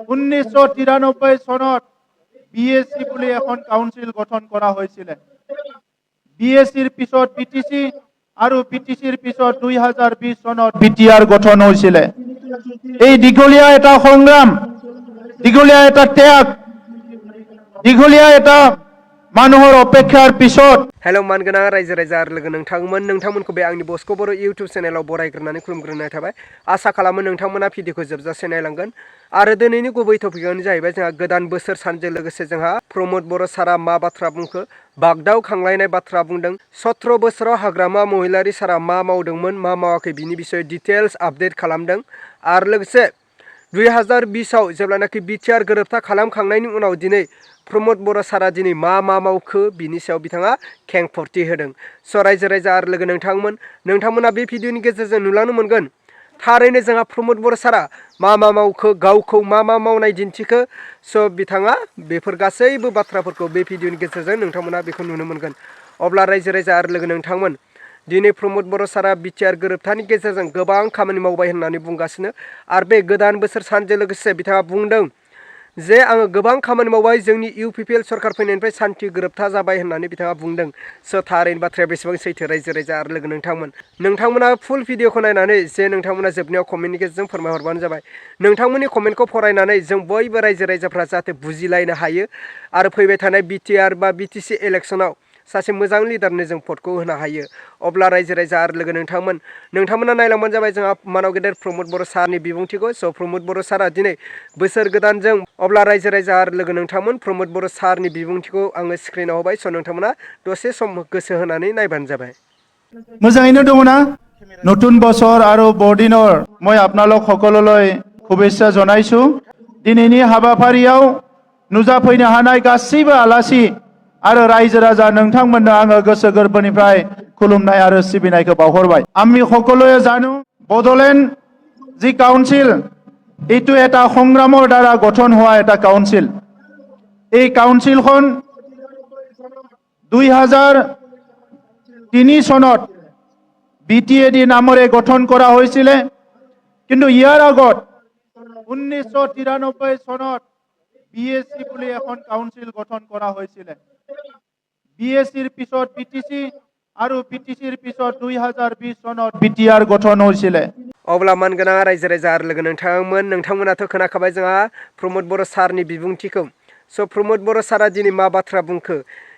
1993 সনত বিএসসি বলে এখন কাউন্সিল গঠন করা হয়েছিল। বিএসসির পিছত বিটিসি আৰু বিটিসির পিছত 2020 সনত বিটিআর গঠন হয়েছিল। এই দীঘলীয়া এটা সংগ্রাম, দীঘলীয়া এটা ত্যাগ, দীঘলীয়া এটা মানুহৰ অপেক্ষাৰ পিছত हेलो मानगोनां रायजो राजा आरो लोगो नोंथांमोनखौ बे आंनि बस्क' बर' इउटुब चेनेलाव बरायग्रोनानै खुलुमग्रोनाय थाबाय। आसा खालामो नोंथांमोना भिडिअखौ जोबजासे नायलांगोन। आरो दिनैनि गुबै टपिकआनो जाहैबाय जोंहा गोदान बोसोर सानजों लोगोसे जोंहा प्रमद बर' सारा मा बाथ्रा बुंखो, बागदाव खांलायनाय बाथ्रा बुंदों, 17 बोसोराव हाग्रामा महिलारि सारा मा मावदोंमोन मा मावाखै बिनि बिषय डिटेल्स आपडेट खालामदों। आरो लोगोसे 2020आव जेब्लानाखि बिटिआर गोरोबथा खालामखांनायनि उनाव दिनै प्रमद बर' सारा दिनै मा मावखो बिनि सायाव बिथाङा खेंफोरथि होदों। स' रायजो राजा आरो लोगो नोंथांमोना बे भिडिअनि गेजेरजों नुलांनो मोनगोन थारैनो जोंहा प्रमद बर' सारा मा मावखो, गावखौ मा मावनाय दिन्थिखो। स' बिथाङा बेफोर गासैबो बाथ्राफोरखौ बे भिडिअनि गेजेरजों नोंथांमोना बेखौ नुनो मोनगोन। अब्ला रायजो राजा आरो लोगो नोंथांमोन, दिनै प्रमद बर' सारा बिटिआर गोरोबथानि गेजेरजों गोबां खामानि मावबाय होननानै बुंगासिनो। आरो बे गोदान बोसोर सानजों लोगोसे बिथाङा बुंदों जे आङो गोबां खामानि मावबाय, जोंनि इउपिपिएल सरकार फैनायनिफ्राय सान्थि गोरोबथा जाबाय होननानै बिथाङा बुंदों। स' थारैनो बाथ्राया बेसेबां सैथो रायजो राजा आरो लोगो नोंथांमोना फुल भिडिअखौ नायनानै जे नोंथांमोना जोबनायाव कमेन्टनि गेजेरजों फोरमायहरबानो जाबाय। नोंथांमोननि कमेन्टखौ फरायनानै जों बयबो रायजो राजाफ्रा जाहाथे बुजिलायनो हायो आरो फैबाय थानाय बिटिआर बा बिटिसि इलेक्सनाव सासे मोजां लिडारनो जों भटखौ होनो हायो। अब्ला रायजो राजा आरो लोगो नोंथांमोना नायलांबानो जाबाय जोंहा मानाव गेदेर प्रमद बर' सारनि बिबुंथिखौ। स' प्रमद बर' सारा दिनै बोसोर गोदानजों, अब्ला रायजो राजा आरो लोगो नोंथांमोन प्रमद बर' सारनि बिबुंथिखौ आङो स्क्रिनाव होबाय। स' नोंथांमोना दसे सम गोसो होनानै नायबानो जाबाय। मोजाङैनो दङ ना? নতুন বছৰ আৰু বৰদিনৰ মই আপোনালোক সকলোলৈ শুভেচ্ছা জনাইছো। দিনैनि हाबाफारियाव नुजाफैनो हानाय गासैबो आलासि आरो रायजो राजा नोंथांमोननो आङो गोसो गोरबोनिफ्राय खुलुमनाय आरो सिबिनायखौ बावहरबाय। আমি সকলোৱে জানো বড়োলেণ্ড যি কাউন্সিল এইটো এটা সংগ্ৰামৰ দ্বাৰা গঠন হোৱা এটা কাউন্সিল। এই কাউন্সিলখন 2003 সনত বিটিএডি নামেৰে গঠন কৰা হৈছিল। কিন্তু ইয়াৰ আগত 1993 সনত বিএসসি বুলি এখন কাউন্সিল গঠন কৰা হৈছিল। বিএসসিৰ পিছত বিটিসি আৰু বিটিসিৰ পিছত 2020 সনত বিটিআর গঠন হৈছিল। अब्ला मानगोनां रायजो राजा आरो लोगो नोंथांमोनाथ' खोनाखाबाय जोंहा प्रमद बर' सारनि बिबुंथिखौ। स' प्रमद बर' सारा दिनै मा बाथ्रा बुंखो,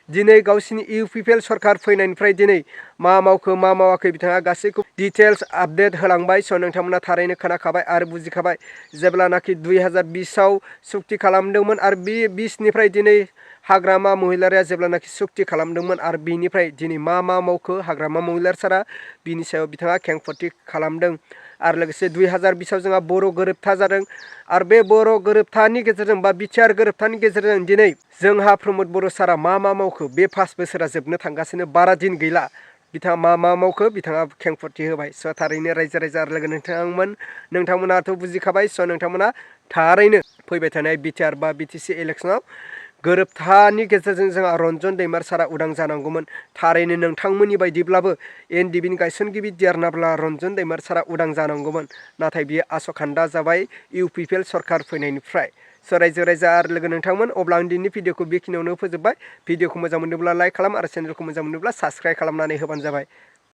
दिनै गावसिनि इउपिपिएल सरकार फैनायनिफ्राय दिनै मा मावखो मा मावाखै बिथाङा गासैखौ डिटेल्स आपडेट होलांबाय। स' नोंथांमोना थारैनो खोनाखाबाय आरो बुजिखाबाय। जेब्लानाखि 2020आव सुक्ति खालामदोंमोन आरो बे 20निफ्राय दिनै हाग्रामा महिलारिया जेब्लानाखि सुक्ति खालामदोंमोन आरो बिनिफ्राय दिनै मा मावखो हाग्रामा महिलार सारा बिनि सायाव बिथाङा खेंफोरथि खालामदों। आरो लोगोसे 2020आव जोंहा बर' गोरोबथा जादों आरो बे बर' गोरोबथानि गेजेरजों बा बिटिआर गोरोबथानि गेजेरजों दिनै जोंहा प्रमद बर' सारा मा मावखो, बे 5 बोसोरा जोबनो थांगासिनो, बारा दिन गैला। बिथाङा मा मावखो बिथाङा खेंफोरथि होबाय। स' थारैनो रायजो राजा आरो लोगो नोंथांमोनाथ' बुजिखाबाय। स' नोंथांमोना थारैनो फैबाय थानाय बिटिआर बा बिटिसि इलेक्सनाव गोरोबथानि गेजेरजों जोंहा रन्जन दैमार सारा उदां जानांगौमोन। थारैनो नोंथांमोननि बायदिब्लाबो एनडिबिनि गायसनगिरि देरनाब्ला रन्जन दैमार सारा उदां जानांगौमोन। नाथाय बियो आसखान्दा जाबाय इउपिपिएल सरकार फैनायनिफ्राय। स' रायजो राजा आरो लोगो नोंथांमोन, अब्ला आं दिनैनि भिडिअखौ बेखिनियावनो फोजोबबाय। भिडिअखौ मोजां मोनोब्ला लाइक खालाम आरो चेनेलखौ मोजां मोनोब्ला साबस्क्राइब खालामनानै होबानो जाबाय।